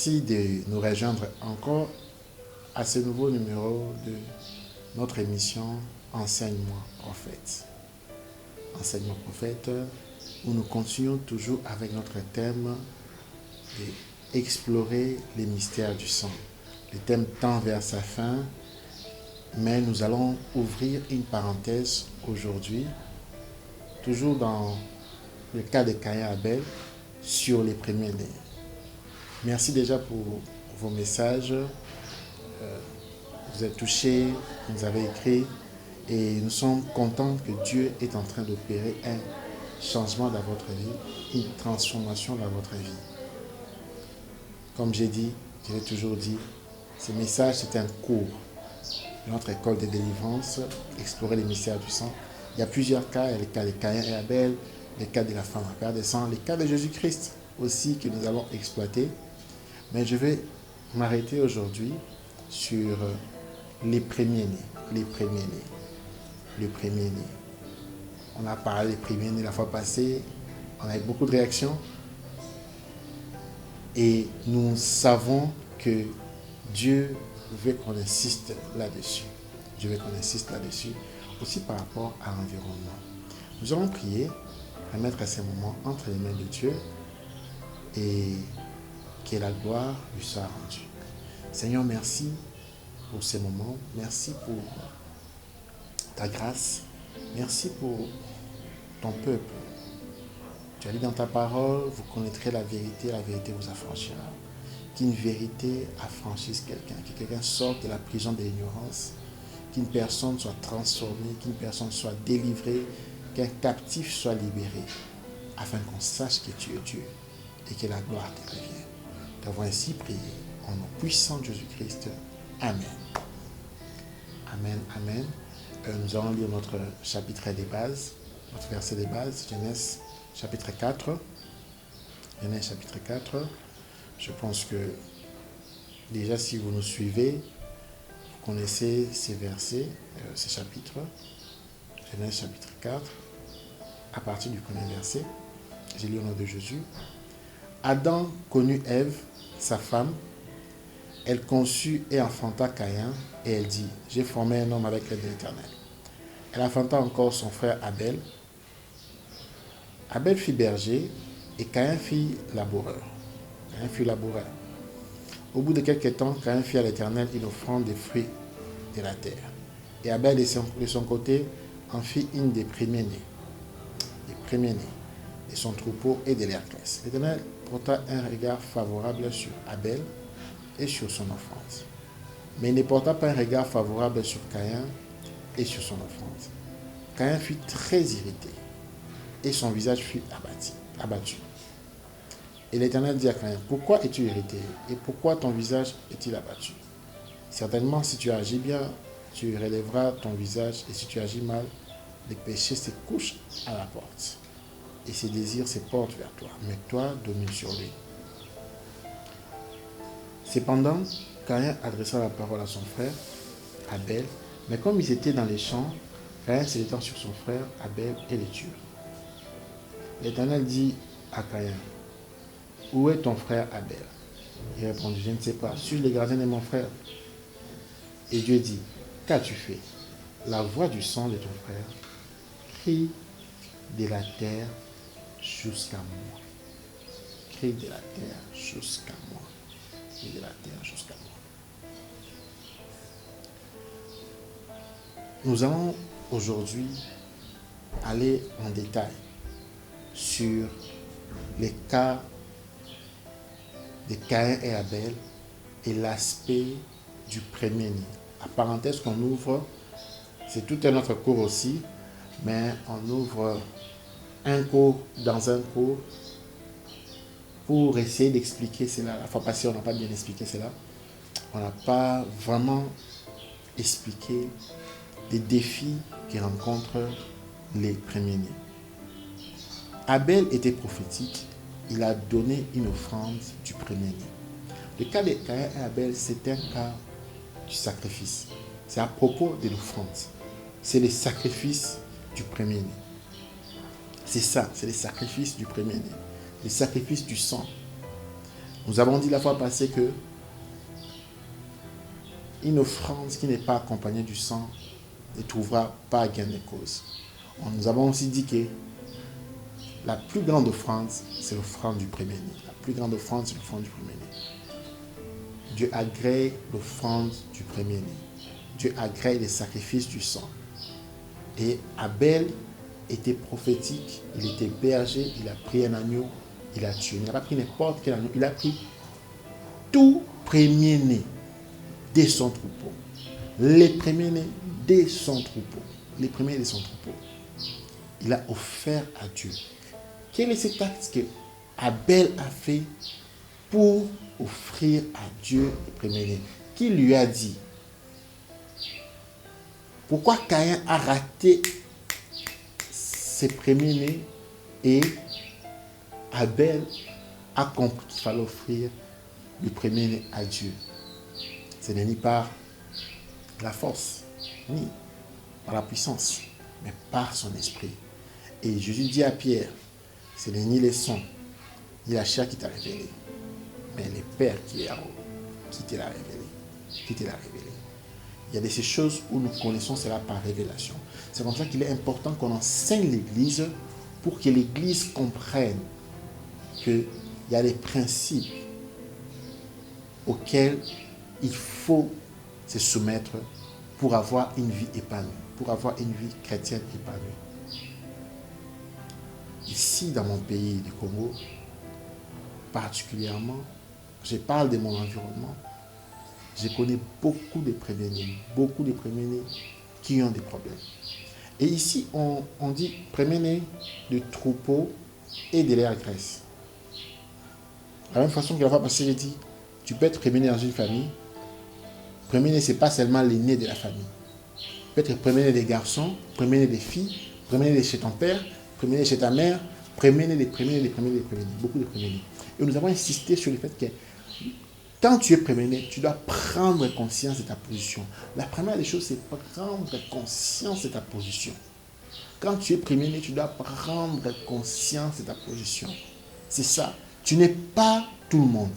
Merci de nous rejoindre encore à ce nouveau numéro de notre émission Enseignement Prophète. Enseignement Prophète, où nous continuons toujours avec notre thème d'explorer les mystères du sang. Le thème tend vers sa fin, mais nous allons ouvrir une parenthèse aujourd'hui, toujours dans le cas de Caïn et Abel, sur les premiers-nés. Merci déjà pour vos messages. Vous êtes touchés, vous nous avez écrit et nous sommes contents que Dieu est en train d'opérer un changement dans votre vie, une transformation dans votre vie. Comme j'ai dit, je l'ai toujours dit, ce message c'est un cours de notre école de délivrance, explorer les mystères du sang. Il y a plusieurs cas, il y a le cas de Caïn et Abel, le cas de la femme à perte de sang, le cas de Jésus-Christ aussi que nous allons exploiter. Mais je vais m'arrêter aujourd'hui sur les premiers-nés. Les premiers-nés. Les premiers-nés. On a parlé des premiers-nés la fois passée. On a eu beaucoup de réactions. Et nous savons que Dieu veut qu'on insiste là-dessus. Dieu veut qu'on insiste là-dessus. Aussi par rapport à l'environnement. Nous allons prier, remettre ces moments entre les mains de Dieu et que la gloire lui soit rendue. Seigneur, merci pour ces moments. Merci pour ta grâce. Merci pour ton peuple. Tu as dit dans ta parole, vous connaîtrez la vérité vous affranchira. Qu'une vérité affranchisse quelqu'un, que quelqu'un sorte de la prison de l'ignorance, qu'une personne soit transformée, qu'une personne soit délivrée, qu'un captif soit libéré, afin qu'on sache que tu es Dieu et que la gloire te revienne. Nous avons ainsi prié en nom puissant de Jésus-Christ. Amen. Amen, amen. Nous allons lire notre chapitre des bases, notre verset des bases, Genèse chapitre 4. Genèse chapitre 4. Je pense que déjà si vous nous suivez, vous connaissez ces versets, ces chapitres. Genèse chapitre 4, à partir du premier verset. J'ai lu au nom de Jésus. Adam connut Ève, sa femme. Elle conçut et enfanta Caïn, et elle dit, j'ai formé un homme avec l'aide de l'Éternel. Elle enfanta encore son frère Abel. Abel fit berger, et Caïn fit laboureur. Caïn fut laboureur. Au bout de quelques temps, Caïn fit à l'Éternel une offrande des fruits de la terre. Et Abel, de son côté, en fit une des premiers-nés. Des premiers-nés de son troupeau et de leurs graisses. L'Éternel porta un regard favorable sur Abel et sur son offrande. Mais il ne porta pas un regard favorable sur Caïn et sur son offrande. Caïn fut très irrité et son visage fut abattu. Et l'Éternel dit à Caïn, pourquoi es-tu irrité et pourquoi ton visage est-il abattu? Certainement, si tu agis bien, tu relèveras ton visage, et si tu agis mal, les péchés se couchent à la porte et ses désirs se portent vers toi, mais toi domine sur lui. Cependant, Caïn adressa la parole à son frère Abel, mais comme ils étaient dans les champs, Caïn s'étend sur son frère Abel et le tua. L'Éternel dit à Caïn, où est ton frère Abel? Il répondit, je ne sais pas, suis-je le gardien de mon frère? Et Dieu dit, qu'as-tu fait? La voix du sang de ton frère crie de la terre jusqu'à moi. Crie de la terre jusqu'à moi. Crie de la terre jusqu'à moi. Nous allons aujourd'hui aller en détail sur les cas de Caïn et Abel et l'aspect du premier-né. La parenthèse qu'on ouvre, c'est tout un autre cours aussi, mais on ouvre un cours dans un cours pour essayer d'expliquer cela. La fois passée, on n'a pas bien expliqué cela. On n'a pas vraiment expliqué les défis que rencontrent les premiers-nés. Abel était prophétique. Il a donné une offrande du premier-né. Le cas de Caïn et Abel, c'est un cas du sacrifice. C'est à propos de l'offrande. C'est le sacrifice du premier-né. C'est ça, c'est le sacrifice du premier-né. Le sacrifice du sang. Nous avons dit la fois passée que une offrande qui n'est pas accompagnée du sang ne trouvera pas gain de cause. Nous avons aussi dit que la plus grande offrande, c'est l'offrande du premier-né. La plus grande offrande, c'est l'offrande du premier-né. Dieu agrée l'offrande du premier-né. Dieu agrée les sacrifices du sang. Et Abel était prophétique, il était berger, il a pris un agneau, il a tué. Il n'a pas pris n'importe quel agneau, il a pris tout premier-né de son troupeau. Les premiers-nés de son troupeau. Les premiers de son troupeau. Il a offert à Dieu. Quel est cet acte que Abel a fait pour offrir à Dieu les premiers-nés? Qui lui a dit? Pourquoi Caïn a raté ses premiers-nés et Abel a compris qu'il fallait offrir le premier-né à Dieu? Ce n'est ni par la force, ni par la puissance, mais par son esprit. Et Jésus dit à Pierre, ce n'est ni les sons, ni la chair qui t'a révélé, mais le Père qui est en haut, qui te l'a révélé. Qui te l'a révélé. Il y a de ces choses où nous connaissons cela par révélation. C'est comme ça qu'il est important qu'on enseigne l'Église pour que l'Église comprenne qu'il y a des principes auxquels il faut se soumettre pour avoir une vie épanouie, pour avoir une vie chrétienne épanouie. Ici, dans mon pays, le Congo, particulièrement, je parle de mon environnement, je connais beaucoup de premiers-nés qui ont des problèmes. Et ici, on dit premiers-nés de troupeaux et de leur graisse. De la même façon que la fois passée, j'ai dit, tu peux être premier-né dans une famille. Premier-né, ce n'est pas seulement l'aîné de la famille. Tu peux être premier-né des garçons, premier-né des filles, premier-né chez ton père, premier-né chez ta mère, premier-né des premiers-nés, beaucoup de premiers-nés. Et nous avons insisté sur le fait que quand tu es premier-né, tu dois prendre conscience de ta position. La première des choses, c'est prendre conscience de ta position. Quand tu es premier-né, tu dois prendre conscience de ta position. C'est ça. Tu n'es pas tout le monde.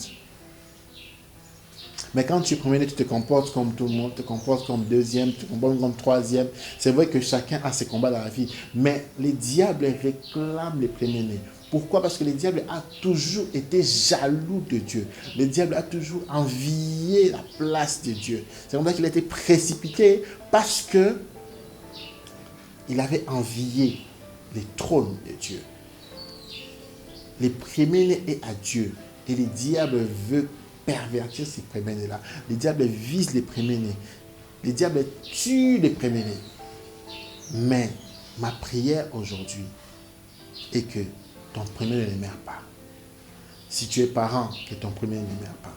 Mais quand tu es premier-né, tu te comportes comme tout le monde, tu te comportes comme deuxième, tu te comportes comme troisième. C'est vrai que chacun a ses combats dans la vie. Mais les diables réclament les premiers-nés. Pourquoi? Parce que le diable a toujours été jaloux de Dieu. Le diable a toujours envié la place de Dieu. C'est comme ça qu'il a été précipité parce que il avait envié les trônes de Dieu. Les premiers-nés est à Dieu. Et le diable veut pervertir ces premiers-nés-là. Le diable vise les premiers-nés. Le diable tue les premiers-nés. Mais ma prière aujourd'hui est que ton premier-né ne meurt pas. Si tu es parent, que ton premier-né ne meurt pas.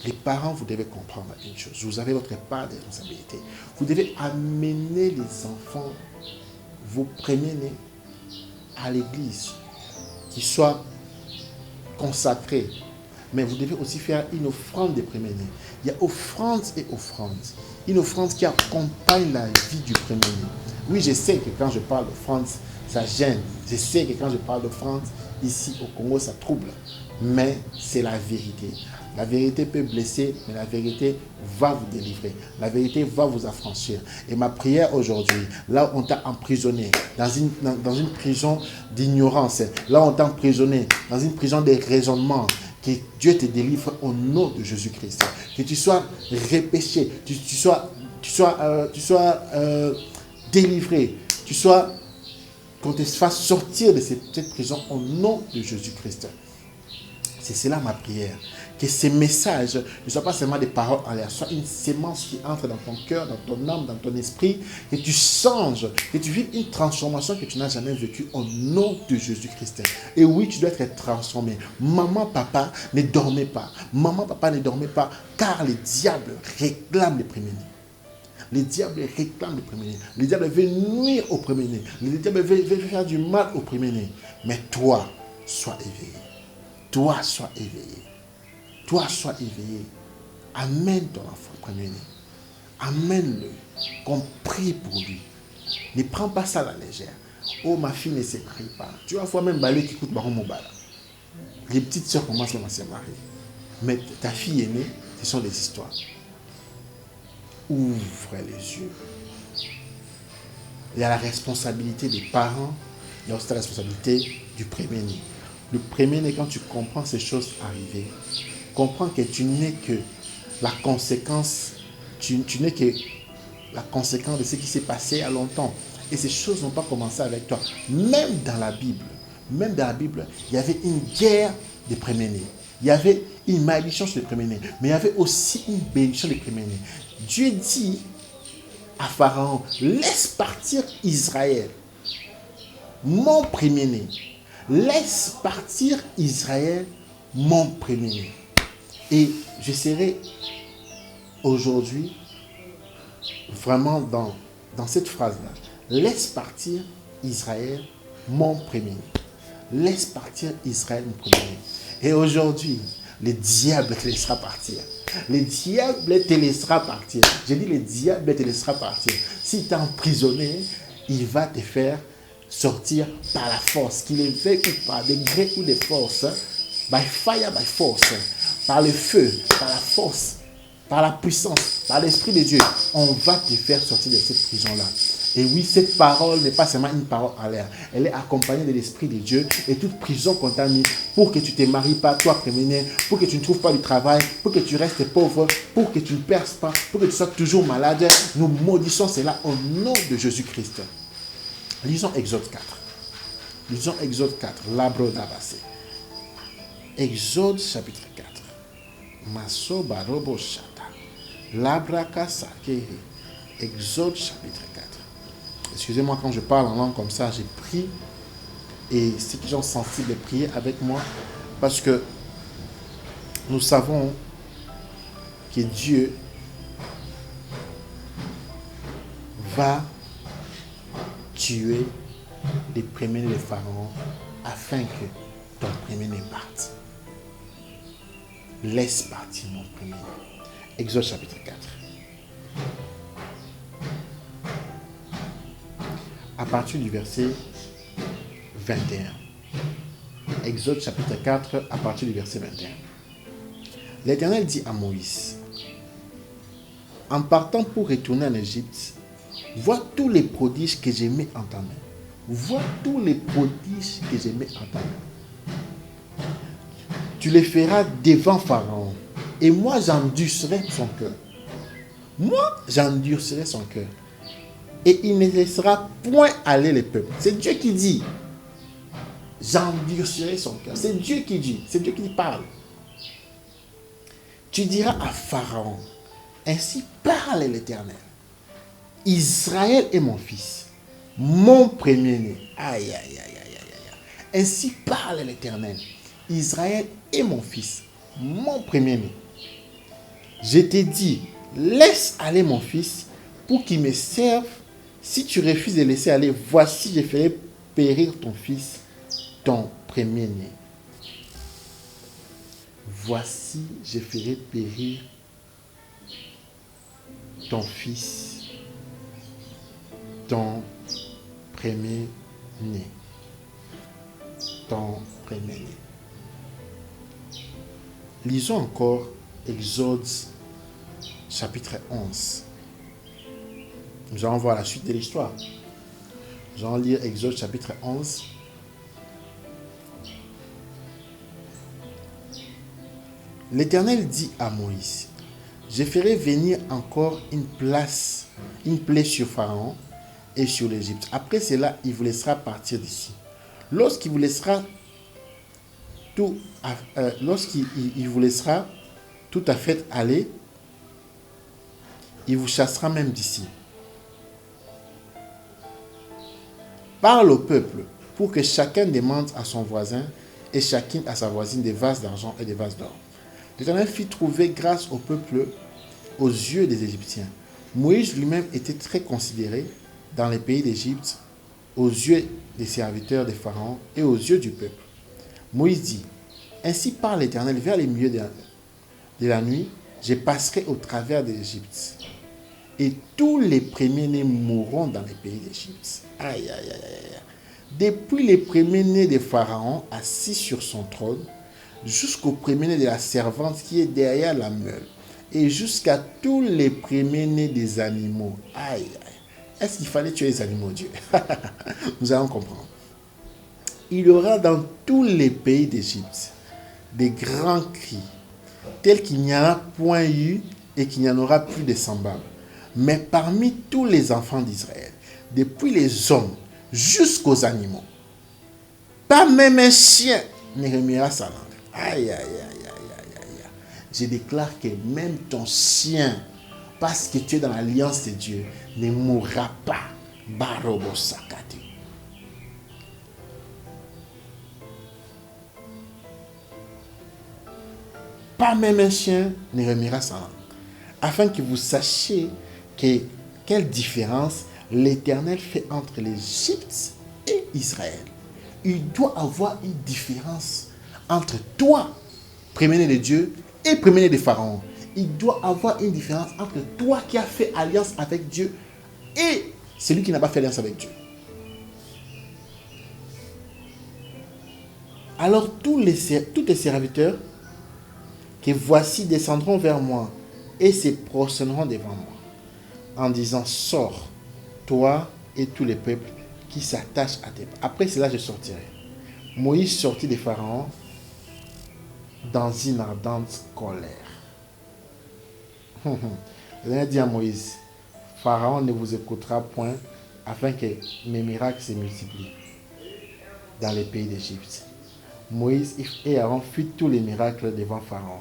Les parents, vous devez comprendre une chose. Vous avez votre part de responsabilité. Vous devez amener les enfants, vos premiers-nés, à l'église, qu'ils soient consacrés. Mais vous devez aussi faire une offrande des premiers-nés. Il y a offrande et offrande. Une offrande qui accompagne la vie du premier-né. Oui, je sais que quand je parle d'offrande, ça gêne. Je sais que quand je parle d'offrande, ici au Congo, ça trouble. Mais c'est la vérité. La vérité peut blesser, mais la vérité va vous délivrer. La vérité va vous affranchir. Et ma prière aujourd'hui, là où on t'a emprisonné, dans une prison d'ignorance, là où on t'a emprisonné, dans une prison de raisonnement, que Dieu te délivre au nom de Jésus-Christ. Que tu sois repêché, tu sois délivré, qu'on te fasse sortir de cette prison au nom de Jésus-Christ. C'est cela ma prière. Que ces messages ne soient pas seulement des paroles en l'air, soient une sémence qui entre dans ton cœur, dans ton âme, dans ton esprit, que tu changes, que tu vives une transformation que tu n'as jamais vécue au nom de Jésus-Christ. Et oui, tu dois être transformé. Maman, papa, ne dormez pas. Maman, papa, ne dormez pas, car les diables réclament les premiers-nés. Les diables réclament les premiers-nés. Les diables veulent nuire aux premiers-nés. Les diables veulent faire du mal aux premiers-nés. Mais toi, sois éveillé. Toi, sois éveillé. Toi, sois éveillé. Amène ton enfant premier-né. Amène-le. Qu'on prie pour lui. Ne prends pas ça à la légère. Oh, ma fille ne s'écrit pas. Tu vas voir même Balé qui coûte Baron Mobala. Les petites soeurs commencent même à se marier. Mais ta fille aînée, ce sont des histoires. Ouvre les yeux. Il y a la responsabilité des parents, il y a aussi la responsabilité du premier-né. Le premier-né, quand tu comprends ces choses arriver, comprends que tu n'es que la conséquence, tu n'es que la conséquence de ce qui s'est passé il y a longtemps. Et ces choses n'ont pas commencé avec toi. Même dans la Bible, il y avait une guerre des premiers-nés. Il y avait une malédiction sur les premiers-nés. Mais il y avait aussi une bénédiction des premiers-nés. Dieu dit à Pharaon, laisse partir Israël, mon premier-né. Laisse partir Israël, mon premier-né. Et j'essaierai aujourd'hui, vraiment dans cette phrase-là, laisse partir Israël, mon premier-né. Laisse partir Israël, mon premier-né. Et aujourd'hui, le diable te laissera partir. Le diable te laissera partir. J'ai dit le diable te laissera partir. Si tu es emprisonné, il va te faire sortir par la force. Qu'il est fait ou par des gré ou des forces. By fire, by force. Par le feu, par la force, par la puissance, par l'Esprit de Dieu. On va te faire sortir de cette prison-là. Et oui, cette parole n'est pas seulement une parole en l'air. Elle est accompagnée de l'Esprit de Dieu. Et toute prison qu'on t'a mis pour que tu ne te maries pas, toi premier, pour que tu ne trouves pas du travail, pour que tu restes pauvre, pour que tu ne perces pas, pour que tu sois toujours malade, nous maudissons cela au nom de Jésus-Christ. Lisons Exode 4. Lisons Exode 4. Labro d'Abassé. Exode chapitre 4. Maso barobo shata. Labraka sakeri. Exode chapitre 4. Excusez-moi quand je parle en langue comme ça, j'ai pris et ceux qui sont sensibles de prier avec moi parce que nous savons que Dieu va tuer les premiers des pharaons afin que ton premier-né parte. Laisse partir mon premier-né. Exode chapitre 4. À partir du verset 21. Exode chapitre 4, à partir du verset 21. L'Éternel dit à Moïse, en partant pour retourner en Égypte, vois tous les prodiges que j'ai mis en ta main. Vois tous les prodiges que j'ai mis en ta main. Tu les feras devant Pharaon. Et moi, j'endurcirai son cœur. Moi, j'endurcirai son cœur. Et il ne laissera point aller les peuples. C'est Dieu qui dit. J'endurcirai son cœur. C'est Dieu qui dit. C'est Dieu qui parle. Tu diras à Pharaon, ainsi parle l'Éternel. Israël est mon fils, mon premier-né. Aïe, aïe, aïe, aïe, aïe, aïe. Ainsi parle l'Éternel. Israël est mon fils, mon premier-né. Je t'ai dit, laisse aller mon fils pour qu'il me serve. Si tu refuses de laisser aller, voici, je ferai périr ton fils, ton premier-né. Voici, je ferai périr ton fils, ton premier-né. Ton premier-né. Lisons encore Exode chapitre 11. Nous allons voir la suite de l'histoire. Nous allons lire Exode chapitre 11. L'Éternel dit à Moïse, je ferai venir encore une plaie sur Pharaon et sur l'Égypte. Après cela, il vous laissera partir d'ici. Lorsqu'il vous laissera tout à fait aller, il vous chassera même d'ici. Parle au peuple pour que chacun demande à son voisin et chacune à sa voisine des vases d'argent et des vases d'or. L'Éternel fit trouver grâce au peuple aux yeux des Égyptiens. Moïse lui-même était très considéré dans les pays d'Égypte, aux yeux des serviteurs des pharaons et aux yeux du peuple. Moïse dit, ainsi parle l'Éternel, vers les milieux de la nuit, je passerai au travers de l'Égypte. Et tous les premiers-nés mourront dans les pays d'Égypte. Aïe, aïe, aïe, aïe. Depuis les premiers-nés de Pharaon assis sur son trône, jusqu'au premier-né de la servante qui est derrière la meule, et jusqu'à tous les premiers-nés des animaux. Aïe, aïe. Est-ce qu'il fallait tuer les animaux, Dieu? Nous allons comprendre. Il y aura dans tous les pays d'Égypte des grands cris, tels qu'il n'y en a point eu et qu'il n'y en aura plus de semblables. Mais parmi tous les enfants d'Israël, depuis les hommes jusqu'aux animaux, pas même un chien ne remuera sa langue. Aïe, aïe, aïe, aïe, aïe, aïe. Je déclare que même ton chien, parce que tu es dans l'alliance de Dieu, ne mourra pas. Barobo sakate. Pas même un chien ne remuera sa langue. Afin que vous sachiez quelle différence l'Éternel fait entre l'Égypte et Israël. Il doit avoir une différence entre toi, premier-né de Dieu, et premier-né de Pharaon. Il doit avoir une différence entre toi qui as fait alliance avec Dieu et celui qui n'a pas fait alliance avec Dieu. Alors tous les serviteurs que voici descendront vers moi et se prosterneront devant moi, en disant, sors, toi et tous les peuples qui s'attachent à tes pas. Après cela, je sortirai. Moïse sortit de Pharaon dans une ardente colère. Il a dit à Moïse, Pharaon ne vous écoutera point afin que mes miracles se multiplient dans les pays d'Égypte. Moïse et Aaron firent tous les miracles devant Pharaon.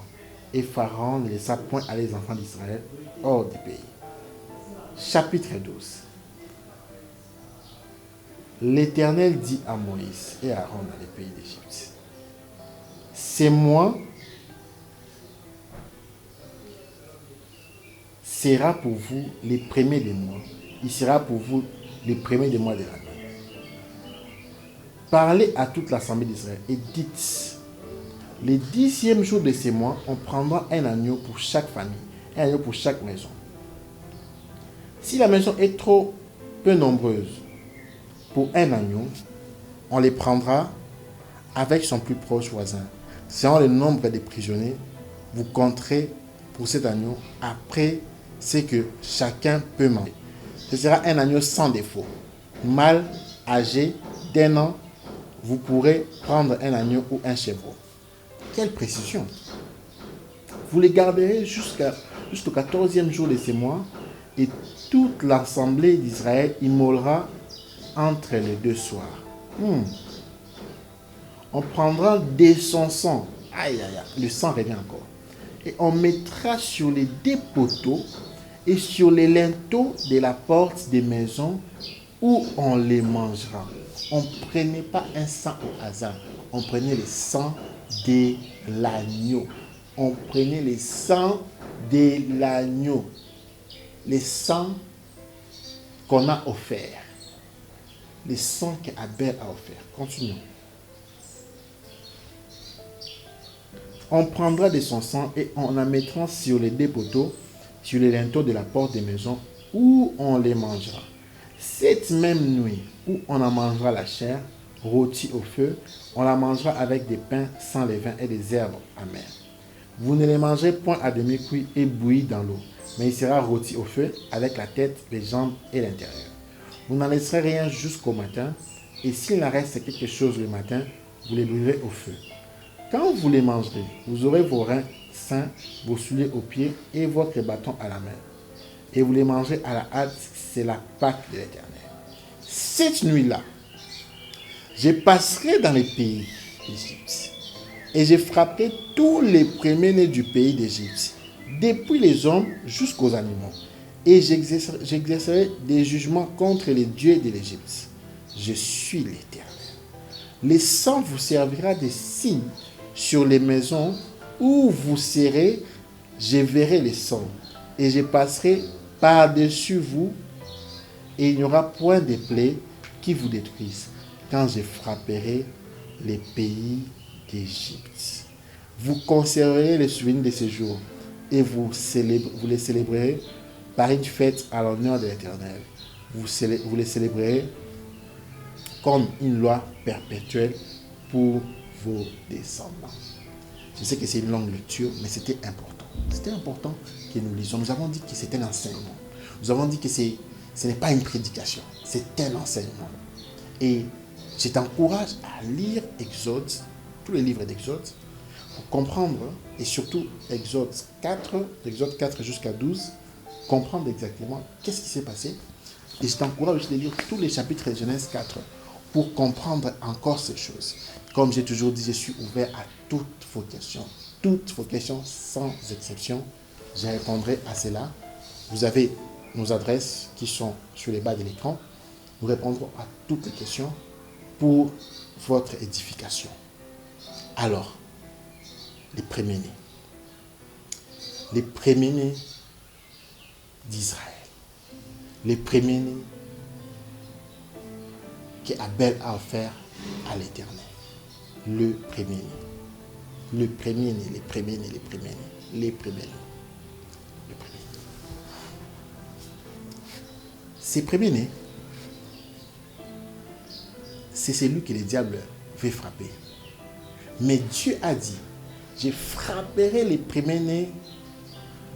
Et Pharaon ne laissa point aller les enfants d'Israël hors du pays. Chapitre 12. L'Éternel dit à Moïse et à Aaron dans les pays d'Égypte, c'est moi sera pour vous les premiers des mois. Il sera pour vous les premiers des mois de l'année. Parlez à toute l'assemblée d'Israël et dites, les 10e jour de ces mois, on prendra un agneau pour chaque famille, un agneau pour chaque maison. Si la maison est trop peu nombreuse pour un agneau, on les prendra avec son plus proche voisin. Selon le nombre des prisonniers, vous compterez pour cet agneau après ce que chacun peut manger. Ce sera un agneau sans défaut, mâle, âgé d'1 an. Vous pourrez prendre un agneau ou un chèvreau. Quelle précision! Vous les garderez jusqu'au 14e jour de ces mois, et toute l'assemblée d'Israël immolera entre les deux soirs. On prendra de son sang. Aïe, aïe, aïe, le sang revient encore. Et on mettra sur les deux poteaux et sur les linteaux de la porte des maisons où on les mangera. On ne prenait pas un sang au hasard. On prenait le sang de l'agneau. On prenait le sang de l'agneau. Le sang qu'on a offert. Le sang qu'Abel a offert. Continuons. On prendra de son sang et on la mettra sur les deux poteaux, sur les linteaux de la porte des maisons où on les mangera. Cette même nuit où on en mangera la chair, rôtie au feu, on la mangera avec des pains sans levain et des herbes amères. Vous ne les mangerez point à demi-cuit et bouillis dans l'eau, mais il sera rôti au feu avec la tête, les jambes et l'intérieur. Vous n'en laisserez rien jusqu'au matin, et s'il en reste quelque chose le matin, vous les brûlerez au feu. Quand vous les mangerez, vous aurez vos reins sains, vos souliers aux pieds et votre bâton à la main. Et vous les mangerez à la hâte, c'est la Pâque de l'Éternel. Cette nuit-là, je passerai dans les pays d'Égypte et je frapperai tous les premiers-nés du pays d'Égypte, depuis les hommes jusqu'aux animaux. Et j'exercerai des jugements contre les dieux de l'Égypte. Je suis l'Éternel. Le sang vous servira de signe sur les maisons où vous serez. Je verrai le sang et je passerai par-dessus vous, et il n'y aura point de plaies qui vous détruisent quand je frapperai les pays d'Égypte. Vous conserverez les souvenirs de ces jours et vous les célébrerez par une fête à l'honneur de l'Éternel. Vous les célébrerez comme une loi perpétuelle pour vos descendants. Je sais que c'est une longue lecture, mais c'était important. C'était important que nous lisions. Nous avons dit que c'était un enseignement. Nous avons dit que ce n'est pas une prédication, c'est un enseignement. Et je t'encourage à lire Exode, tous les livres d'Exode, pour comprendre, et surtout Exode 4 jusqu'à 12, comprendre exactement qu'est-ce qui s'est passé. Et je t'encourage aussi de lire tous les chapitres de Genèse 4 pour comprendre encore ces choses. Comme j'ai toujours dit, je suis ouvert à toutes vos questions sans exception. Je répondrai à cela. Vous avez nos adresses qui sont sur les bas de l'écran. Nous répondrons à toutes les questions pour votre édification. Alors, les premiers-nés. Les premiers-nés d'Israël. Les premiers-nés qu'Abel a offert à l'Éternel. Le premier-né. Le premier-né, les premiers-nés, les premiers-nés, les premiers-nés. Le premier-né. Ces premiers-nés, c'est celui que le diable veut frapper. Mais Dieu a dit, je frapperai les premiers-nés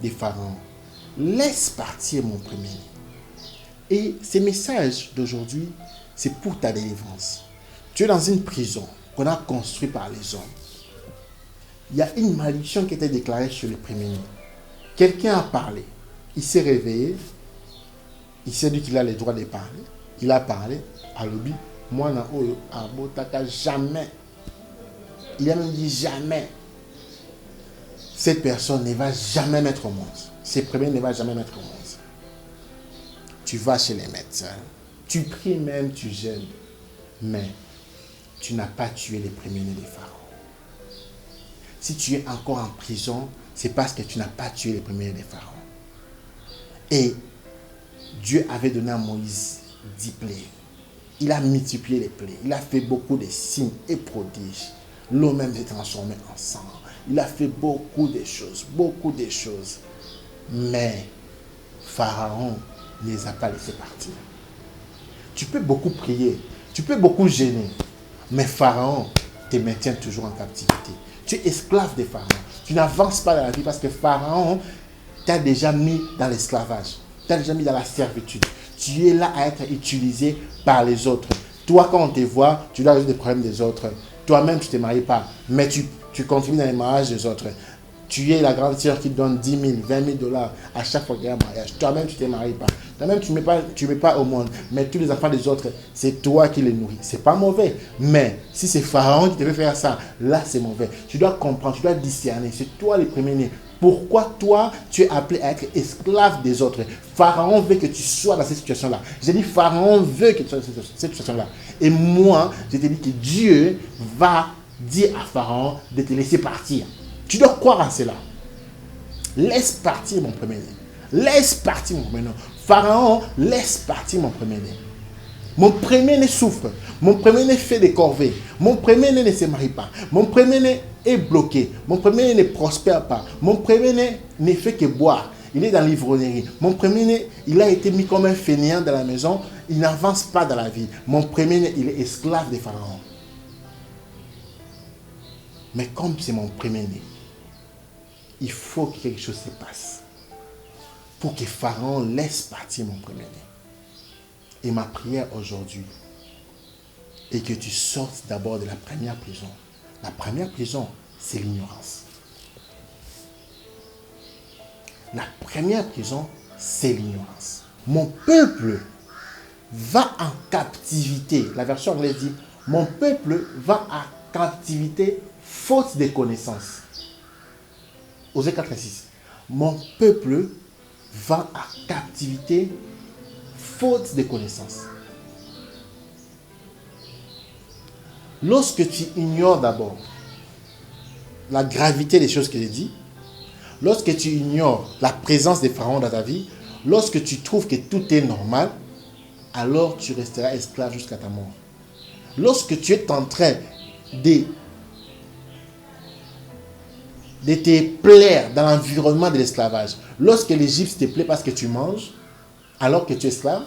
des pharaons. Laisse partir mon premier-né. Et ce message d'aujourd'hui, c'est pour ta délivrance. Tu es dans une prison qu'on a construite par les hommes. Il y a une malédiction qui a été déclarée sur le premier-né. Quelqu'un a parlé. Il s'est réveillé. Il s'est dit qu'il a le droit de parler. Il a parlé. À l'obi, moi, jamais. Il a même dit jamais. Cette personne ne va jamais mettre au monde. Ce premier ne va jamais mettre au monde. Tu vas chez les médecins. Tu pries même, tu jeûnes. Mais tu n'as pas tué les premiers-nés des pharaons. Si tu es encore en prison, c'est parce que tu n'as pas tué les premiers-nés des pharaons. Et Dieu avait donné à Moïse 10 plaies. Il a multiplié les plaies. Il a fait beaucoup de signes et prodiges. L'eau même s'est transformée en sang. Il a fait beaucoup de choses. Beaucoup de choses. Mais Pharaon ne les a pas laissés partir. Tu peux beaucoup prier. Tu peux beaucoup gêner. Mais Pharaon te maintient toujours en captivité. Tu es esclave de Pharaon. Tu n'avances pas dans la vie parce que Pharaon t'a déjà mis dans l'esclavage. T'a déjà mis dans la servitude. Tu es là à être utilisé par les autres. Toi, quand on te voit, tu dois résoudre des problèmes des autres. Toi-même, tu ne te maries pas. Mais tu contribues dans les mariages des autres. Tu es la grande sœur qui donne 10 000, 20 000 dollars à chaque fois qu'il y a un mariage. Toi-même, tu ne te maries pas. Toi-même, tu ne mets pas au monde. Mais tous les enfants des autres, c'est toi qui les nourris. Ce n'est pas mauvais. Mais si c'est Pharaon qui te fait faire ça, là, c'est mauvais. Tu dois comprendre, tu dois discerner. C'est toi les premiers-nés. Pourquoi toi, tu es appelé à être esclave des autres? Pharaon veut que tu sois dans cette situation-là. J'ai dit, Pharaon veut que tu sois dans cette situation-là. Et moi, je t'ai dit que Dieu va dire à Pharaon de te laisser partir. Tu dois croire à cela. Laisse partir mon premier-né. Laisse partir mon premier-né. Pharaon, laisse partir mon premier-né. Mon premier-né souffre. Mon premier-né fait des corvées. Mon premier-né ne se marie pas. Mon premier-né est bloqué. Mon premier-né ne prospère pas. Mon premier-né ne fait que boire. Il est dans l'ivrognerie. Mon premier-né, il a été mis comme un fainéant dans la maison. Il n'avance pas dans la vie. Mon premier-né, il est esclave de Pharaon. Mais comme c'est mon premier-né, il faut que quelque chose se passe pour que Pharaon laisse partir mon premier-né. Et ma prière aujourd'hui est que tu sortes d'abord de la première prison. La première prison, c'est l'ignorance. La première prison, c'est l'ignorance. Mon peuple va en captivité. La version anglaise dit, mon peuple va en captivité faute de connaissances. Osée 4 et 6. Mon peuple va en captivité faute de connaissances. Lorsque tu ignores d'abord la gravité des choses que j'ai dit, lorsque tu ignores la présence des pharaons dans ta vie, lorsque tu trouves que tout est normal, alors tu resteras esclave jusqu'à ta mort. Lorsque tu es en train de te plaire dans l'environnement de l'esclavage, lorsque l'Égypte te plaît parce que tu manges, alors que tu es esclave,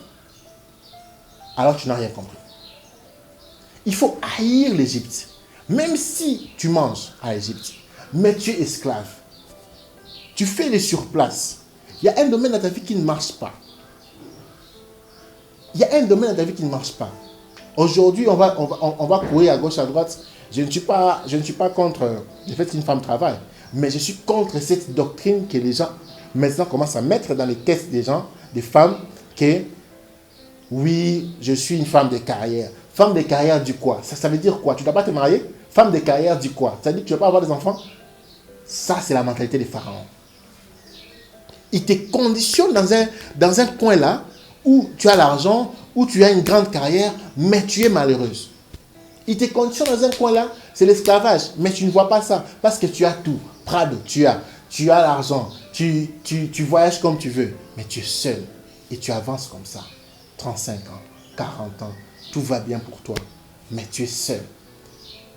alors tu n'as rien compris. Il faut haïr l'Égypte. Même si tu manges à l'Égypte, mais tu es esclave. Tu fais les surplaces. Il y a un domaine dans ta vie qui ne marche pas. Il y a un domaine dans ta vie qui ne marche pas. Aujourd'hui, on va courir à gauche, à droite. Je ne suis pas contre le fait qu'une femme travaille, mais je suis contre cette doctrine que les gens maintenant commencent à mettre dans les têtes des gens, des femmes, que oui, je suis une femme de carrière. Femme de carrière du quoi? Ça veut dire quoi? Tu ne dois pas te marier? Femme de carrière du quoi? Ça veut dire que tu ne vas pas avoir des enfants? Ça, c'est la mentalité des pharaons. Ils te conditionnent dans un coin là, où tu as l'argent, où tu as une grande carrière, mais tu es malheureuse. Ils te conditionnent dans un coin là, c'est l'esclavage, mais tu ne vois pas ça, parce que tu as tout. Prado, tu as l'argent, tu voyages comme tu veux, mais tu es seul, et tu avances comme ça. 35 ans, 40 ans, tout va bien pour toi, mais tu es seul.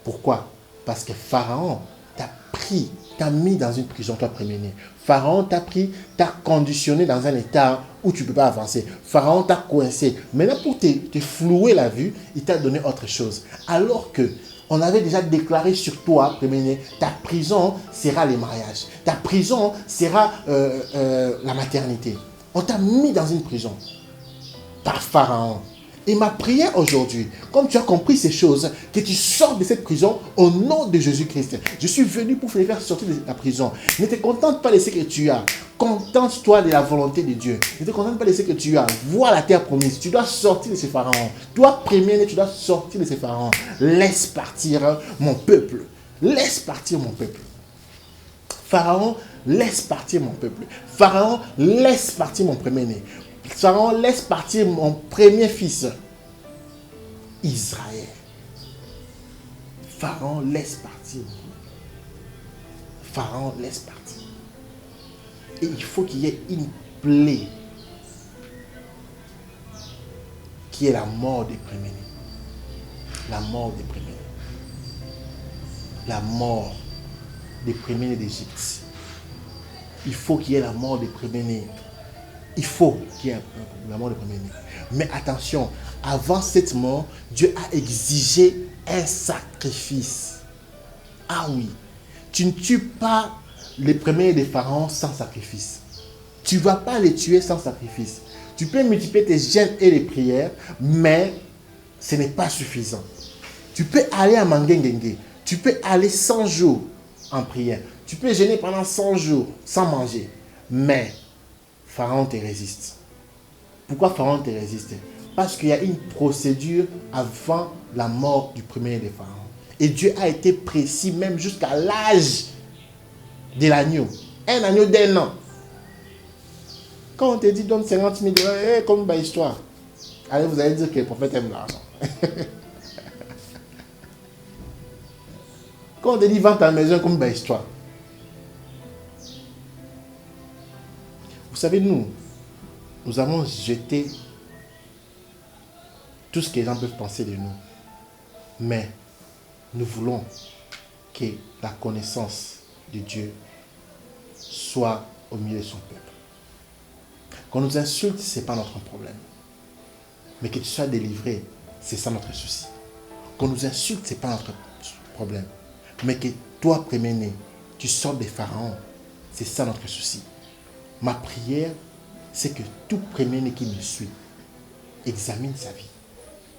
Pourquoi? Parce que Pharaon t'a mis dans une prison, toi premier-né. Pharaon t'a conditionné dans un état où tu ne peux pas avancer. Pharaon t'a coincé. Maintenant, pour te flouer la vue, il t'a donné autre chose. Alors que on avait déjà déclaré sur toi, premier-né, ta prison sera les mariages. Ta prison sera la maternité. On t'a mis dans une prison par Pharaon. Et ma prière aujourd'hui, comme tu as compris ces choses, que tu sortes de cette prison au nom de Jésus-Christ. Je suis venu pour te faire sortir de la prison. Ne te contente pas de ce que tu as. Contente-toi de la volonté de Dieu. Ne te contente pas de ce que tu as. Vois la terre promise. Tu dois sortir de ces pharaons. Toi, premier, tu dois sortir de ces pharaons. Laisse partir mon peuple. Laisse partir mon peuple. Pharaon, laisse partir mon peuple. Pharaon, laisse partir mon premier-né. Pharaon, laisse partir mon premier fils, Israël. Pharaon, laisse partir. Pharaon, laisse partir. Et il faut qu'il y ait une plaie qui est la mort des premiers-nés. La mort des premiers-nés. La mort des premiers-nés d'Égypte. Il faut qu'il y ait la mort des premiers-nés. Il faut qu'il y ait la mort des premiers-nés. Mais attention, avant cette mort, Dieu a exigé un sacrifice. Ah oui, tu ne tues pas les premiers des pharaons sans sacrifice. Tu ne vas pas les tuer sans sacrifice. Tu peux multiplier tes jeûnes et les prières, mais ce n'est pas suffisant. Tu peux aller à Mangengengue, tu peux aller 100 jours en prière. Tu peux jeûner pendant 100 jours sans manger, mais Pharaon te résiste. Pourquoi Pharaon te résiste? Parce qu'il y a une procédure avant la mort du premier des pharaons. Et Dieu a été précis même jusqu'à l'âge de l'agneau. Un agneau d'1 an. Quand on te dit donne 50 000 $, comme une histoire. Allez, vous allez dire que le prophète aime l'argent. Quand on te dit vends ta maison comme une histoire. Vous savez, nous avons jeté tout ce que les gens peuvent penser de nous. Mais nous voulons que la connaissance de Dieu soit au milieu de son peuple. Qu'on nous insulte, ce n'est pas notre problème. Mais que tu sois délivré, c'est ça notre souci. Qu'on nous insulte, ce n'est pas notre problème. Mais que toi, premier-né, tu sortes des pharaons, c'est ça notre souci. Ma prière, c'est que tout premier-né qui me suit examine sa vie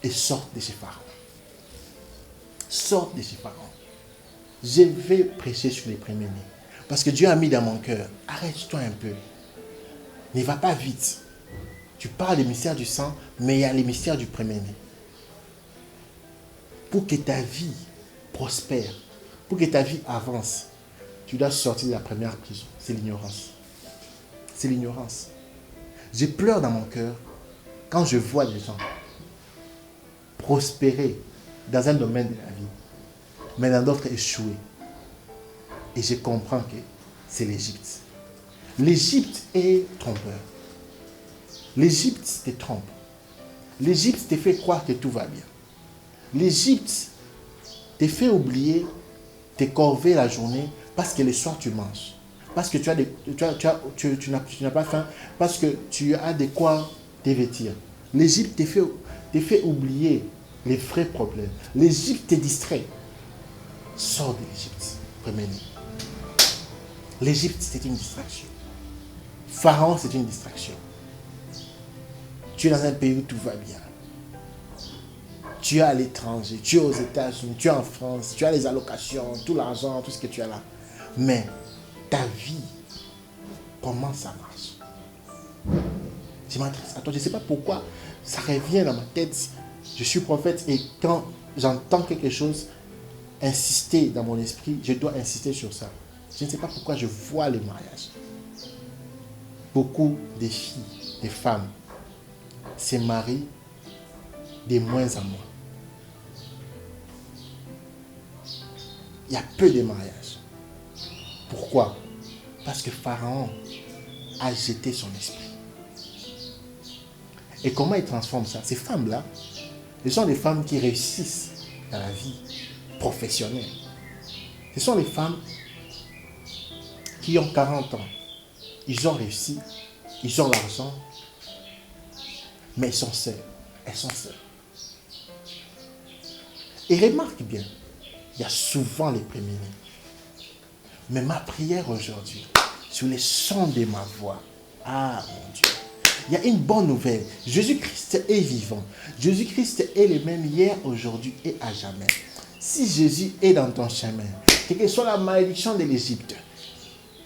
et sorte de ces pharaons. Sorte de ces pharaons. Je vais prêcher sur les premiers-nés. Parce que Dieu a mis dans mon cœur, arrête-toi un peu. Ne va pas vite. Tu parles des mystères du sang, mais il y a les mystères du premier-né. Pour que ta vie prospère, pour que ta vie avance, tu dois sortir de la première prison. C'est l'ignorance. C'est l'ignorance. Je pleure dans mon cœur quand je vois des gens prospérer dans un domaine de la vie, mais dans d'autres échouer. Et je comprends que c'est l'Égypte. L'Égypte est trompeur. L'Égypte te trompe. L'Égypte te fait croire que tout va bien. L'Égypte te fait oublier tes corvées la journée parce que le soir tu manges. Parce que tu n'as pas faim. Parce que tu as de quoi te vêtir. L'Égypte te fait oublier les vrais problèmes. L'Égypte te distrait. Sors de l'Égypte, premier-né. L'Égypte, c'est une distraction. Pharaon, c'est une distraction. Tu es dans un pays où tout va bien. Tu es à l'étranger, tu es aux États-Unis, tu es en France, tu as les allocations, tout l'argent, tout ce que tu as là. Mais ta vie, comment ça marche? Je m'intéresse à toi, je ne sais pas pourquoi ça revient dans ma tête. Je suis prophète et quand j'entends quelque chose insister dans mon esprit, je dois insister sur ça. Je ne sais pas pourquoi je vois les mariages. Beaucoup de filles, des femmes, se marient de moins en moins. Il y a peu de mariages. Pourquoi? Parce que Pharaon a jeté son esprit. Et comment il transforme ça? Ces femmes-là, ce sont des femmes qui réussissent dans la vie professionnelle. Ce sont les femmes qui ont 40 ans. Ils ont réussi, ils ont l'argent, mais ils sont seuls. Elles sont seules. Et remarque bien, il y a souvent les prémunis. Mais ma prière aujourd'hui, sur les sons de ma voix, ah mon Dieu, il y a une bonne nouvelle. Jésus-Christ est vivant. Jésus-Christ est le même hier, aujourd'hui et à jamais. Si Jésus est dans ton chemin, quelle que soit la malédiction de l'Égypte,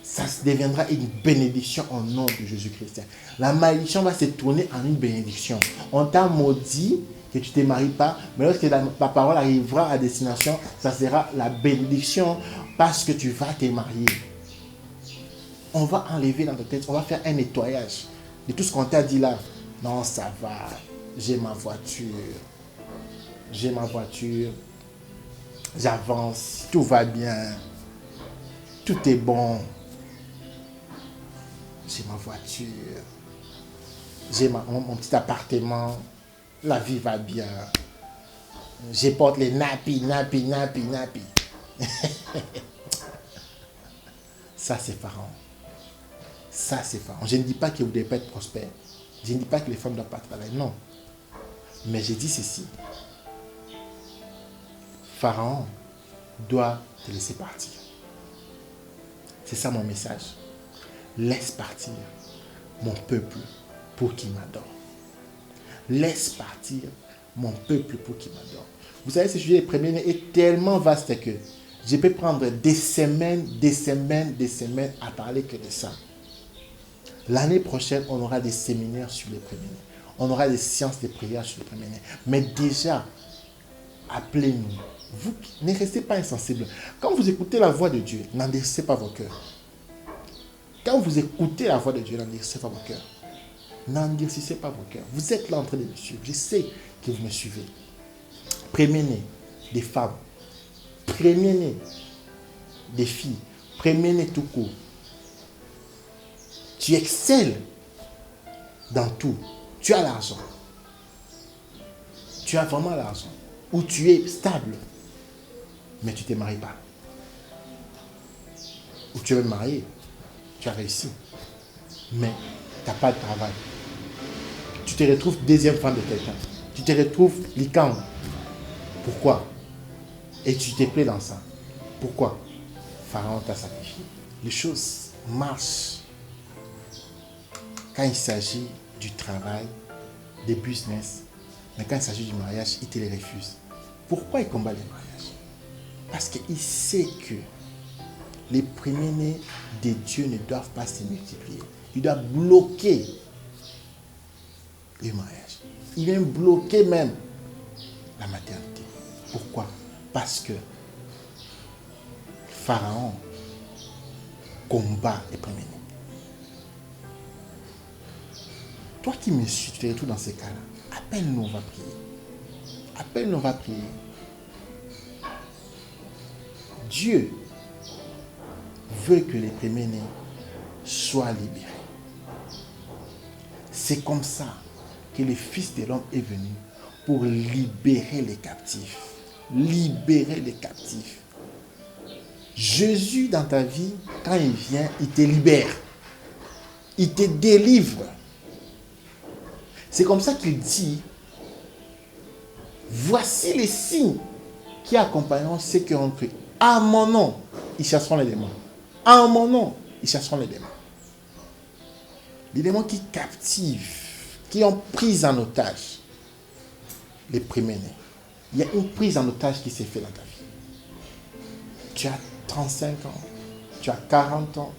ça deviendra une bénédiction au nom de Jésus-Christ. La malédiction va se tourner en une bénédiction. On t'a maudit que tu ne te maries pas, mais lorsque la parole arrivera à destination, ça sera la bénédiction parce que tu vas te marier. On va enlever dans ta tête, on va faire un nettoyage de tout ce qu'on t'a dit là. Non, ça va, j'ai ma voiture, j'avance, tout va bien, tout est bon. J'ai ma voiture, j'ai mon petit appartement, la vie va bien. Je porte les nappies. Ça, c'est Pharaon. Ça, c'est Pharaon. Je ne dis pas que vous ne devez pas être prospère. Je ne dis pas que les femmes ne doivent pas travailler. Non. Mais j'ai dit ceci. Pharaon doit te laisser partir. C'est ça mon message. Laisse partir mon peuple pour qu'il m'adore. Laisse partir mon peuple pour qu'il m'adore. Vous savez, ce sujet des premiers-nés est tellement vaste que je peux prendre des semaines à parler que de ça. L'année prochaine, on aura des séminaires sur les premiers-nés. On aura des séances de prière sur les premiers-nés. Mais déjà, appelez-nous. Vous ne restez pas insensibles. Quand vous écoutez la voix de Dieu, n'endurcissez pas vos cœurs. Quand vous écoutez la voix de Dieu, n'endurcissez pas vos cœurs. N'endurcissez pas vos cœurs. Vous êtes là en train de me suivre. Je sais que vous me suivez. Premiers-nés des femmes. Premiers-nés des filles. Premiers-nés tout court. Tu excelles dans tout. Tu as l'argent. Tu as vraiment l'argent. Ou tu es stable. Mais tu ne te maries pas. Ou tu es même marié. Tu as réussi. Mais tu n'as pas de travail. Tu te retrouves deuxième femme de quelqu'un. Tu te retrouves lican. Pourquoi? Et tu te plais dans ça. Pourquoi? Pharaon t'a sacrifié. Les choses marchent quand il s'agit du travail, des business. Mais quand il s'agit du mariage, il te les refuse. Pourquoi il combat les mariages? Parce qu'il sait que les premiers-nés de Dieu ne doivent pas se multiplier. Il doit bloquer le mariage. Il vient bloquer même la maternité. Pourquoi? Parce que Pharaon combat les premiers-nés. Toi qui me suis, tu te retrouves dans ces cas-là. Appelle-nous, on va prier. Appelle-nous, on va prier. Dieu veut que les premiers-nés soient libérés. C'est comme ça que le Fils de l'homme est venu pour libérer les captifs. Libérer les captifs. Jésus, dans ta vie, quand il vient, il te libère. Il te délivre. C'est comme ça qu'il dit, voici les signes qui accompagneront ceux qui ont cru. À mon nom, ils chasseront les démons. En mon nom, ils chasseront les démons. Les démons qui captivent, qui ont pris en otage les premiers-nés. Il y a une prise en otage qui s'est faite dans ta vie. Tu as 35 ans, tu as 40 ans.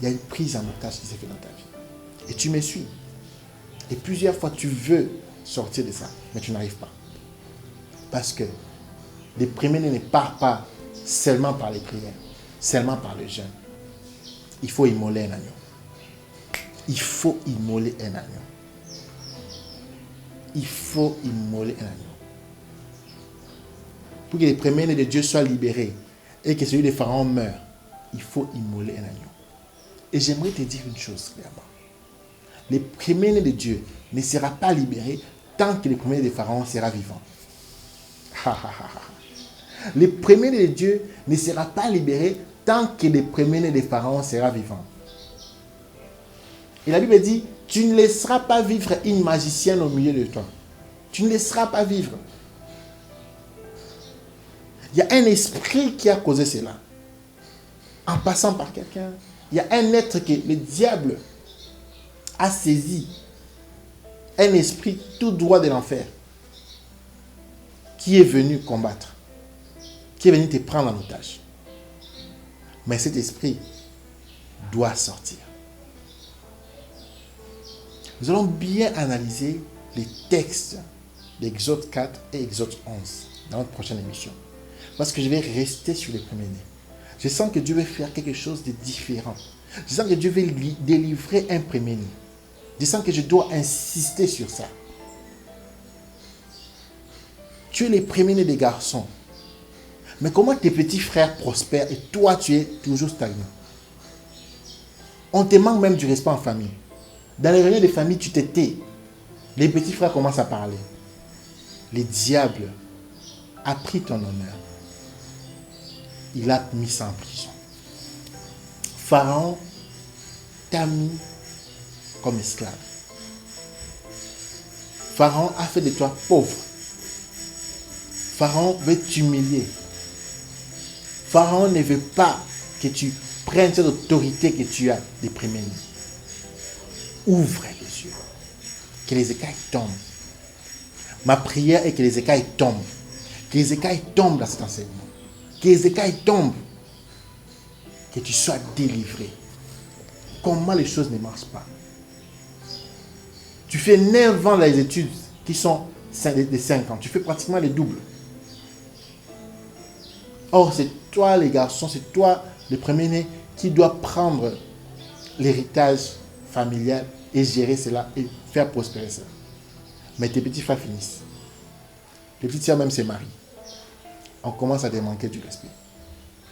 Il y a une prise en otage qui s'est faite dans ta vie. Et tu me suis. Et plusieurs fois, tu veux sortir de ça, mais tu n'arrives pas. Parce que les premiers-nés ne partent pas seulement par les prières, seulement par le jeûne. Il faut immoler un agneau. Il faut immoler un agneau. Il faut immoler un agneau. Pour que les premiers-nés de Dieu soient libérés et que celui de Pharaon meure, il faut immoler un agneau. Et j'aimerais te dire une chose clairement. Les premiers-nés de Dieu ne seront pas libérés tant que le premier-né de Pharaon sera vivant. Les premiers-nés de Dieu ne seront pas libérés tant que le premier-né de Pharaon sera vivant. Et la Bible dit, tu ne laisseras pas vivre une magicienne au milieu de toi. Tu ne laisseras pas vivre. Il y a un esprit qui a causé cela. En passant par quelqu'un, il y a un être que le diable a saisi. Un esprit tout droit de l'enfer. Qui est venu combattre. Qui est venu te prendre en otage. Mais cet esprit doit sortir. Nous allons bien analyser les textes d'Exode 4 et Exode 11 dans notre prochaine émission. Parce que je vais rester sur les premiers-nés. Je sens que Dieu veut faire quelque chose de différent. Je sens que Dieu veut délivrer un premier-né. Je sens que je dois insister sur ça. Tu es le premier-né des garçons. Mais comment tes petits frères prospèrent et toi tu es toujours stagnant? On te manque même du respect en famille. Dans les réunions de famille, tu te tais. Les petits frères commencent à parler. Le diable a pris ton honneur. Il a mis ça en prison. Pharaon t'a mis comme esclave. Pharaon a fait de toi pauvre. Pharaon veut t'humilier. Pharaon ne veut pas que tu prennes cette autorité que tu as des premiers-nés. Ouvre les yeux. Que les écailles tombent. Ma prière est que les écailles tombent. Que les écailles tombent dans cet enseignement. Que les écailles tombent. Que tu sois délivré. Comment les choses ne marchent pas. Tu fais 9 ans les études qui sont de 5 ans. Tu fais pratiquement les doubles. Or, c'est toi les garçons, c'est toi le premier-né qui doit prendre l'héritage familial et gérer cela et faire prospérer ça. Mais tes petits frères finissent. Les petites sœurs même se marient. On commence à démanquer du respect.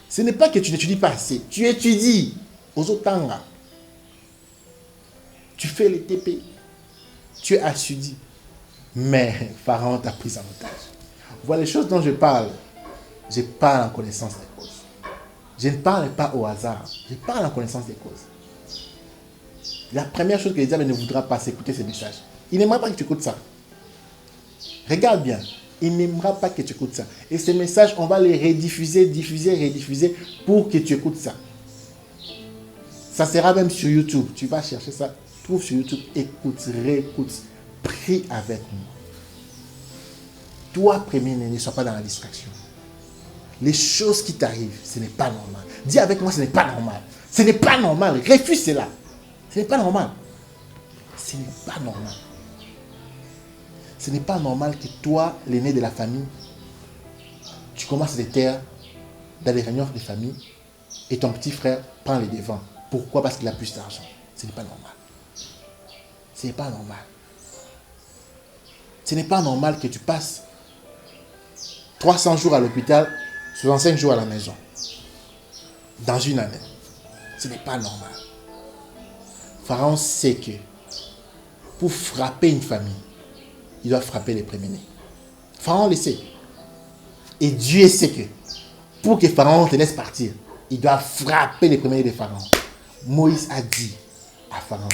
Ce n'est pas que tu n'étudies pas assez. Tu étudies aux otanga. Tu fais les TP. Tu es assidu. Mais Pharaon t'a pris en otage. Voilà les choses dont je parle. Je parle en connaissance des causes. Je ne parle pas au hasard. Je parle en connaissance des causes. La première chose que le diable ne voudra pas, c'est écouter ces messages. Il n'aimera pas que tu écoutes ça. Regarde bien. Il n'aimera pas que tu écoutes ça. Et ces messages, on va les rediffuser pour que tu écoutes ça. Ça sera même sur YouTube. Tu vas chercher ça. Trouve sur YouTube. Écoute, réécoute. Prie avec nous. Toi, premier-né, ne sois pas dans la distraction. Les choses qui t'arrivent, ce n'est pas normal. Dis avec moi, ce n'est pas normal. Ce n'est pas normal. Refuse cela. Ce n'est pas normal. Ce n'est pas normal. Ce n'est pas normal que toi, l'aîné de la famille, tu commences à te taire dans les réunions de famille et ton petit frère prend les devants. Pourquoi? Parce qu'il a plus d'argent. Ce n'est pas normal. Ce n'est pas normal. Ce n'est pas normal que tu passes 300 jours à l'hôpital, 65 jours à la maison. Dans une année. Ce n'est pas normal. Pharaon sait que pour frapper une famille, il doit frapper les premiers-nés. Pharaon le sait. Et Dieu sait que pour que Pharaon te laisse partir, il doit frapper les premiers-nés de Pharaon. Moïse a dit à Pharaon,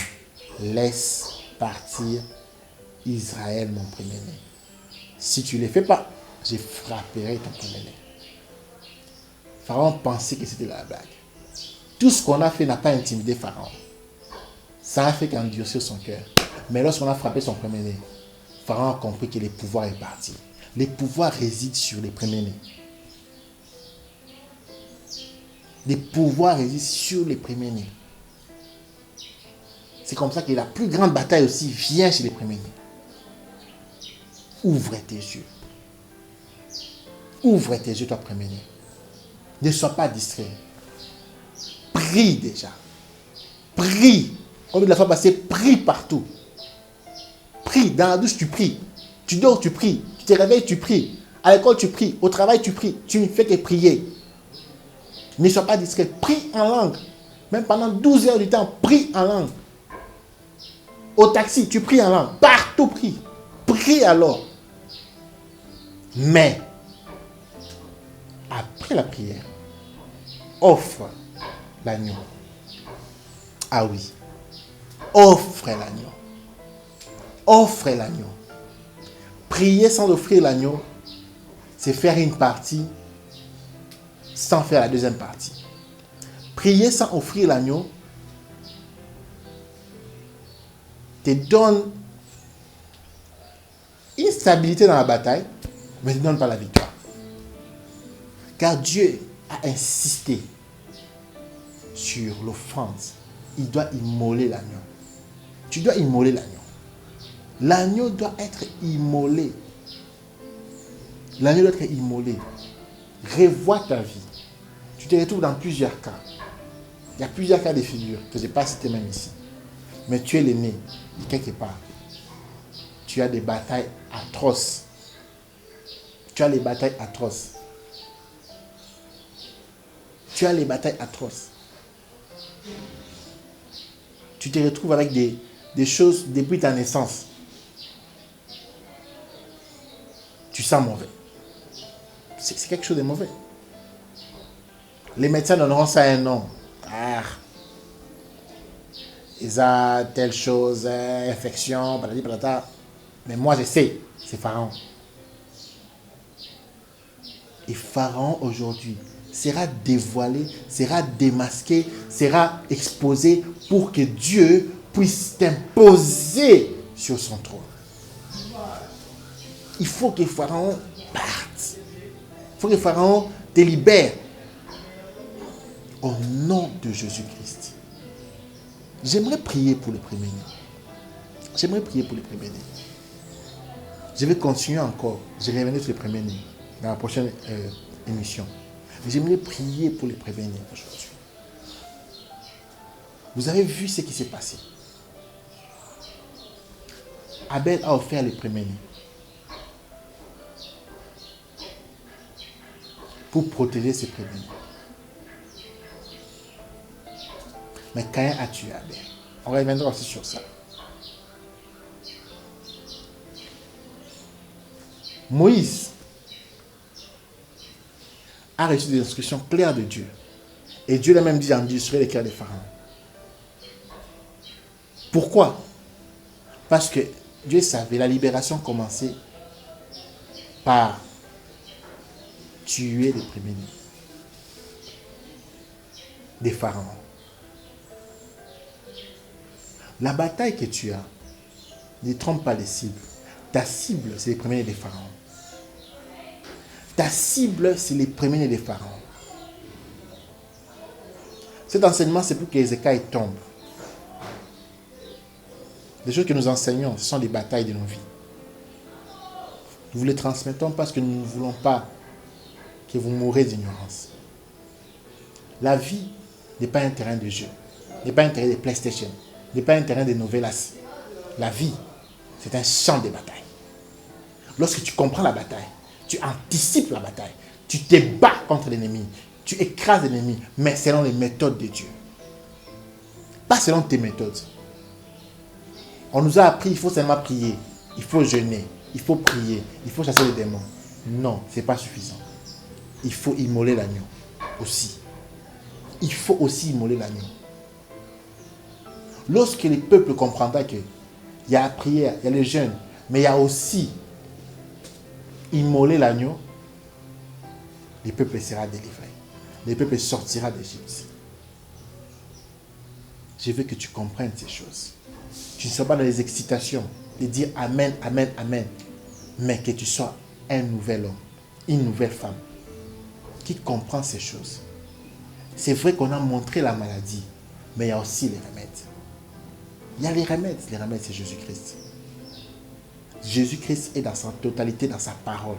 laisse partir Israël, mon premier-né. Si tu ne le fais pas, je frapperai ton premier-né. Pharaon pensait que c'était la blague. Tout ce qu'on a fait n'a pas intimidé Pharaon. Ça a fait qu'endurcir son cœur. Mais lorsqu'on a frappé son premier-né, Pharaon a compris que le pouvoir est parti. Les pouvoirs résident sur les premiers-nés. Les pouvoirs résident sur les premiers-nés. C'est comme ça que la plus grande bataille aussi vient chez les premiers-nés. Ouvre tes yeux. Ouvre tes yeux, toi, premier-né. Ne sois pas distrait. Prie déjà. Prie. Au lieu de la fois passée, prie partout. Prie. Dans la douche, tu pries. Tu dors, tu pries. Tu te réveilles, tu pries. À l'école, tu pries. Au travail, tu pries. Tu ne fais que prier. Ne sois pas distrait. Prie en langue. Même pendant 12 heures du temps, prie en langue. Au taxi, tu pries en langue. Partout, prie. Prie alors. Mais, après la prière, offre l'agneau. Ah oui. Offre l'agneau. Offre l'agneau. Prier sans offrir l'agneau, c'est faire une partie sans faire la deuxième partie. Prier sans offrir l'agneau te donne une stabilité dans la bataille, mais ne te donne pas la victoire. Car Dieu a insisté sur l'offrande. Il doit immoler l'agneau. Tu dois immoler l'agneau. L'agneau doit être immolé. L'agneau doit être immolé. Revois ta vie. Tu te retrouves dans plusieurs cas. Il y a plusieurs cas de figure que je n'ai pas cité même ici. Mais tu es l'aîné de quelque part. Tu as des batailles atroces. Tu as les batailles atroces. Tu as les batailles atroces. Tu te retrouves avec des choses depuis ta naissance. Tu sens mauvais. C'est quelque chose de mauvais. Les médecins donneront ça à un nom. Ah, ils ont telle chose, infection, patati patata. Mais moi je sais, c'est Pharaon. Et Pharaon aujourd'hui sera dévoilé, sera démasqué, sera exposé pour que Dieu puisse t'imposer sur son trône. Il faut que Pharaon parte. Il faut que Pharaon te libère. Au nom de Jésus-Christ. J'aimerais prier pour les premiers-nés. J'aimerais prier pour les premiers-nés. Je vais continuer encore. Je vais revenir sur les premiers-nés dans la prochaine émission. J'aimerais prier pour les premiers-nés aujourd'hui. Vous avez vu ce qui s'est passé. Abel a offert les premiers-nés pour protéger ses premiers-nés. Mais Caïn a tué Abel. On reviendra aussi sur ça. Moïse a reçu des instructions claires de Dieu. Et Dieu l'a même dit d'endurcir les cœurs des pharaons. Pourquoi? Parce que Dieu savait la libération commençait par tuer les premiers-nés des pharaons. La bataille que tu as, ne trompe pas les cibles. Ta cible, c'est les premiers-nés des pharaons. Ta cible, c'est les premiers-nés des pharaons. Cet enseignement, c'est pour que Ézéchiel tombe. Les choses que nous enseignons, ce sont les batailles de nos vies. Nous vous les transmettons parce que nous ne voulons pas que vous mourrez d'ignorance. La vie n'est pas un terrain de jeu, n'est pas un terrain de PlayStation, n'est pas un terrain de novelas. La vie, c'est un champ de bataille. Lorsque tu comprends la bataille, tu anticipes la bataille, tu te bats contre l'ennemi, tu écrases l'ennemi, mais selon les méthodes de Dieu. Pas selon tes méthodes. On nous a appris, il faut seulement prier, il faut jeûner, il faut prier, il faut chasser les démons. Non, ce n'est pas suffisant. Il faut immoler l'agneau aussi. Il faut aussi immoler l'agneau. Lorsque le peuple comprendra qu'il y a la prière, il y a le jeûne, mais il y a aussi immoler l'agneau, le peuple sera délivré. Le peuple sortira d'Égypte. je veux que tu comprennes ces choses. Tu ne sois pas dans les excitations de dire Amen, Amen, Amen. Mais que tu sois un nouvel homme, une nouvelle femme qui comprend ces choses. C'est vrai qu'on a montré la maladie, mais il y a aussi les remèdes. Il y a les remèdes c'est Jésus-Christ. Jésus-Christ est dans sa totalité, dans sa parole.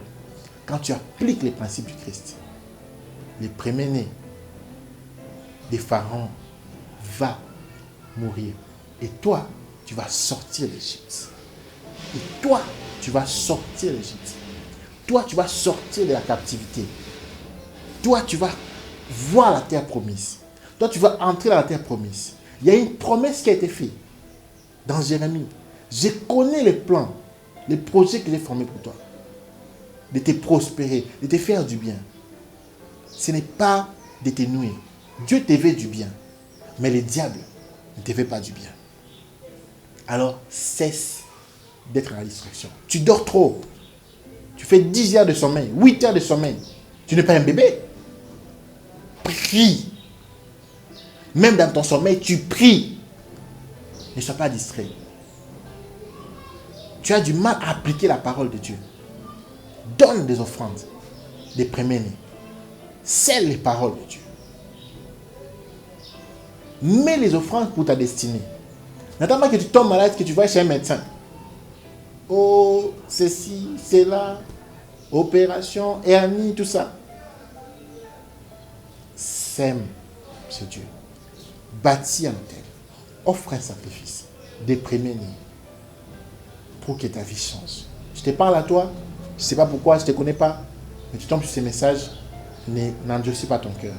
Quand tu appliques les principes du Christ, les premiers-nés des pharaons va mourir. Et toi, tu vas sortir d'Égypte. Et toi, tu vas sortir d'Égypte. Toi, tu vas sortir de la captivité. Toi, tu vas voir la terre promise. Toi, tu vas entrer dans la terre promise. Il y a une promesse qui a été faite dans Jérémie. Je connais les plans, les projets que j'ai formés pour toi. De te prospérer, de te faire du bien. Ce n'est pas de te nuire. Dieu te veut du bien. Mais le diable ne te veut pas du bien. Alors, cesse d'être à la distraction. Tu dors trop. Tu fais 10 heures de sommeil, 8 heures de sommeil. Tu n'es pas un bébé. Prie. Même dans ton sommeil, tu pries. Ne sois pas distrait. Tu as du mal à appliquer la parole de Dieu. Donne des offrandes, des premiers-nés. Scelle les paroles de Dieu. Mets les offrandes pour ta destinée. N'attends pas que tu tombes malade, que tu vas chez un médecin. Oh, ceci, cela, opération, hernie, tout ça. Sème ce Dieu. Bâtis un hôtel. Offre un sacrifice. Des premiers-nés. Pour que ta vie change. Je te parle à toi. Je ne sais pas pourquoi, je ne te connais pas. Mais tu tombes sur ces messages. N'endurcis pas ton cœur.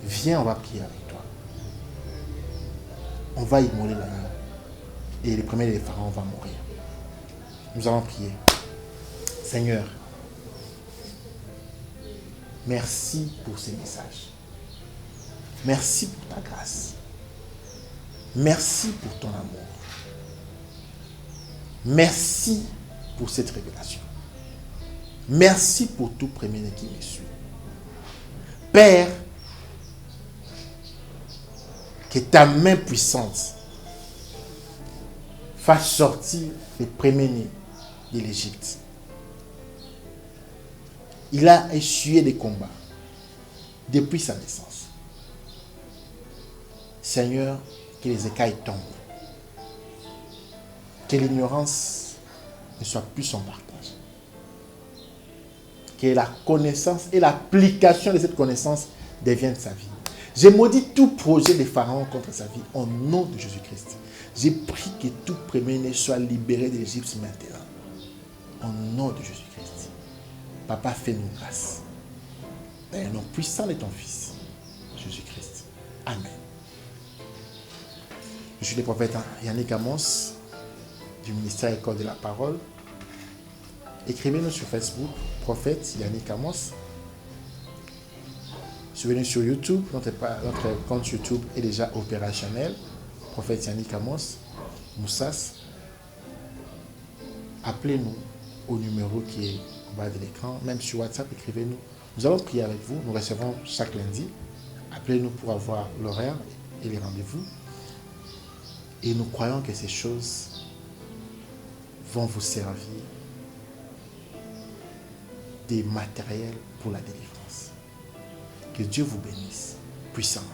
Viens, on va prier avec toi. On va immoler l'agneau. Et les premiers des pharaons vont mourir. Nous allons prier. Seigneur, merci pour ces messages. Merci pour ta grâce. Merci pour ton amour. Merci pour cette révélation. Merci pour tout premier qui me suit. Père, que ta main puissante fasse sortir les premiers-nés de l'Égypte. Il a essuyé des combats depuis sa naissance. Seigneur, que les écailles tombent. Que l'ignorance ne soit plus son partage. Que la connaissance et l'application de cette connaissance deviennent sa vie. J'ai maudit tout projet des pharaons contre sa vie au nom de Jésus-Christ. J'ai prié que tout premier-né soit libéré de l'Égypte maintenant. Au nom de Jésus-Christ. Papa, fais-nous grâce. Dans le nom puissant de ton Fils, Jésus-Christ. Amen. Je suis le prophète Yannick Amos du ministère École de la Parole. Écrivez-nous sur Facebook, prophète Yannick Amos. Suivez-nous sur YouTube. Notre compte YouTube est déjà opérationnel. Prophète Yannick Amos, Moussas. Appelez-nous au numéro qui est au bas de l'écran. Même sur WhatsApp, écrivez-nous. Nous allons prier avec vous. Nous recevrons chaque lundi. Appelez-nous pour avoir l'horaire et les rendez-vous. Et nous croyons que ces choses vont vous servir des matériels pour la délivrance. Que Dieu vous bénisse puissamment.